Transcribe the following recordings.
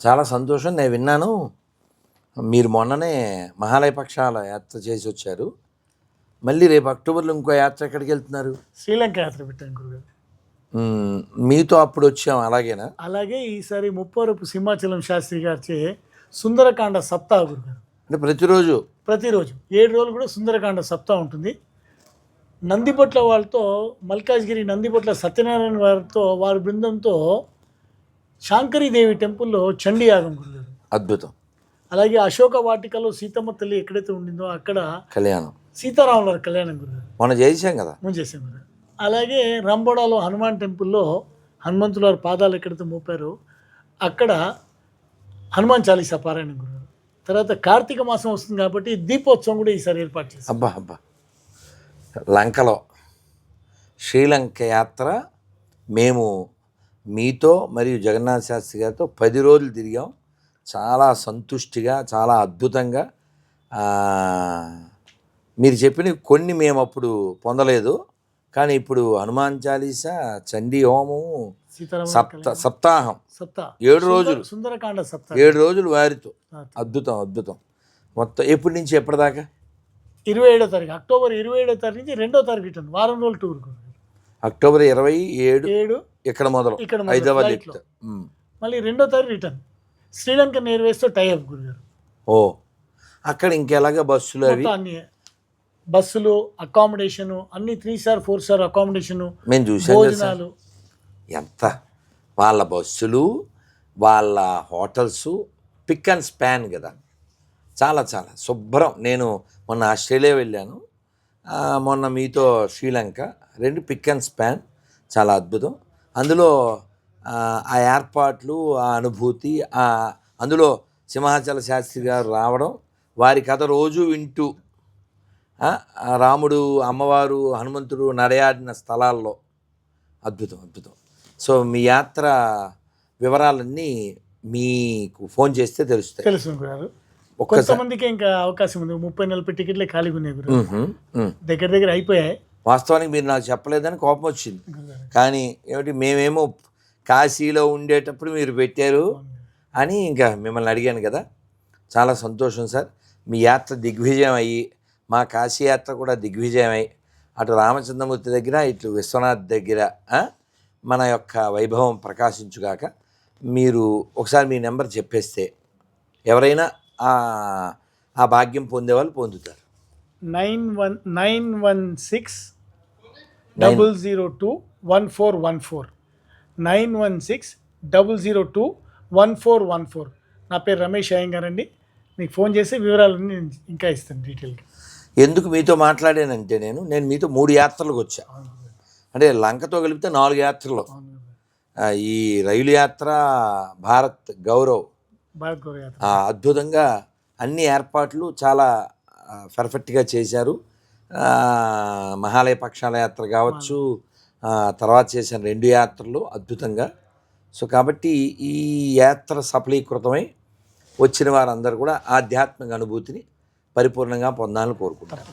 చాలా సంతోషం. నేను విన్నాను మీరు మొన్ననే మహాలయ పక్షాల యాత్ర చేసి వచ్చారు. మళ్ళీ రేపు అక్టోబర్లో ఇంకో యాత్ర ఎక్కడికి వెళ్తున్నారు? శ్రీలంక యాత్ర పెట్టాను గురుగారు. మీతో అప్పుడు వచ్చాం అలాగేనా? అలాగే ఈసారి ముప్పవరపు సింహాచలం శాస్త్రి గారిచే సుందరకాండ సప్తా గురుగారు. అంటే ప్రతిరోజు 7 రోజులు కూడా సుందరకాండ సప్తా ఉంటుంది. నందిబొట్ల వాళ్ళతో మల్కాజ్గిరి నందిబొట్ల సత్యనారాయణ వారితో వారి బృందంతో శాంకరీదేవి టెంపుల్లో చండీ యాగం గురుగారు. అద్భుతం. అలాగే అశోక వాటికలో సీతమ్మ తల్లి ఎక్కడైతే ఉండిందో అక్కడ కళ్యాణం, సీతారాముల కళ్యాణం గురుగారు మనం చేసాం కదా. మనం చేసాం గురుగారు. అలాగే రంబోడాలో హనుమాన్ టెంపుల్లో హనుమంతుల వారి పాదాలు ఎక్కడైతే మోపారో అక్కడ హనుమాన్ చాలీసా పారాయణం గురుగారు. తర్వాత కార్తీక మాసం వస్తుంది కాబట్టి దీపోత్సవం కూడా ఈసారి ఏర్పాటు చేస్తాం. అబ్బా లంకలో శ్రీలంక యాత్ర మేము మీతో మరియు జగన్నాథ శాస్త్రి గారితో 10 రోజులు తిరిగాం. చాలా సంతుష్టిగా, చాలా అద్భుతంగా. మీరు చెప్పిన కొన్ని మేము అప్పుడు పొందలేదు, కానీ ఇప్పుడు హనుమాన్ చాలీసా, చండీ హోమము, సప్తాహం 7 రోజులు, సుందరకాండ సప్తాహం 7 రోజులు వారితో. అద్భుతం. మొత్తం ఎప్పటి నుంచి ఎప్పటిదాకా? 27వ తారీఖు, అక్టోబర్ 27వ తారీఖు నుంచి 2వ తారీఖు రిటర్న్, వారం రోజులు టూర్. అక్టోబర్ 27 ఇక్కడ మొదలు హైదరాబాద్, మళ్ళీ 2వ తారీఖు రిటర్న్. శ్రీలంక ఎయిర్వేస్తో టైఅప్ గురుగారు. ఓ, అక్కడ ఇంకెలాగా బస్సులు అవి? అన్ని బస్సులు, అకామిడేషను అన్ని 3 స్టార్ 4 స్టార్ అకామిడేషను, మేము చూసాం. భోజనాలు ఎంత వాళ్ళ బస్సులు, వాళ్ళ హోటల్స్ పిక్ అండ్ స్పాన్ కదా. చాలా శుభ్రం. నేను మొన్న ఆస్ట్రేలియా వెళ్ళాను, మొన్న మీతో శ్రీలంక, 2 పిక్ అండ్ స్పాన్. చాలా అద్భుతం. అందులో ఆ ఏర్పాట్లు, ఆ అనుభూతి, అందులో సింహాచల శాస్త్రి గారు రావడం, వారి కథ రోజు వింటూ రాముడు, అమ్మవారు, హనుమంతుడు నడయాడిన స్థలాల్లో అద్భుతం. సో మీ యాత్ర వివరాలన్నీ మీకు ఫోన్ చేస్తే తెలుస్తాయి. తెలుసు గారు. కొంతమందికి ఇంకా అవకాశం ఉంది. 30-40 టికెట్లే ఖాళీగా ఉన్నాయి గురు. దగ్గర అయిపోయాయి. వాస్తవానికి మీరు నాకు చెప్పలేదని కోపం వచ్చింది, కానీ ఏమిటి మేమేమో కాశీలో ఉండేటప్పుడు మీరు పెట్టారు అని ఇంకా మిమ్మల్ని అడిగాను కదా. చాలా సంతోషం సార్. మీ యాత్ర దిగ్విజయం అయ్యి, మా కాశీ యాత్ర కూడా దిగ్విజయం అయ్యి, అటు రామచంద్రమూర్తి దగ్గర, ఇటు విశ్వనాథ్ దగ్గర మన యొక్క వైభవం ప్రకాశించుగాక. మీరు ఒకసారి మీ నెంబర్ చెప్పేస్తే ఎవరైనా ఆ భాగ్యం పొందేవాళ్ళు పొందుతారు. 9160021414 9160021414. నా పేరు రమేష్ అయ్యంగార్ అండి. మీకు ఫోన్ చేసి వివరాలన్నీ ఇంకా ఇస్తాను డీటెయిల్గా. ఎందుకు మీతో మాట్లాడానంటే నేను మీతో 3 యాత్రలకు వచ్చా. అంటే లంకతో కలిపితే 4 యాత్రలు. ఈ రైలు యాత్ర, భారత్ గౌరవ్ యాత్ర అద్భుతంగా అన్ని ఏర్పాట్లు చాలా పర్ఫెక్ట్గా చేశారు. మహాలయ పక్షాల యాత్ర కావచ్చు, తర్వాత చేసిన 2 యాత్రలు అద్భుతంగా. సో కాబట్టి ఈ యాత్ర సఫలీకృతమై వచ్చిన వారందరూ కూడా ఆధ్యాత్మిక అనుభూతిని పరిపూర్ణంగా పొందాలని కోరుకుంటారు.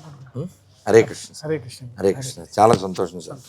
హరే కృష్ణ. చాలా సంతోషం సార్.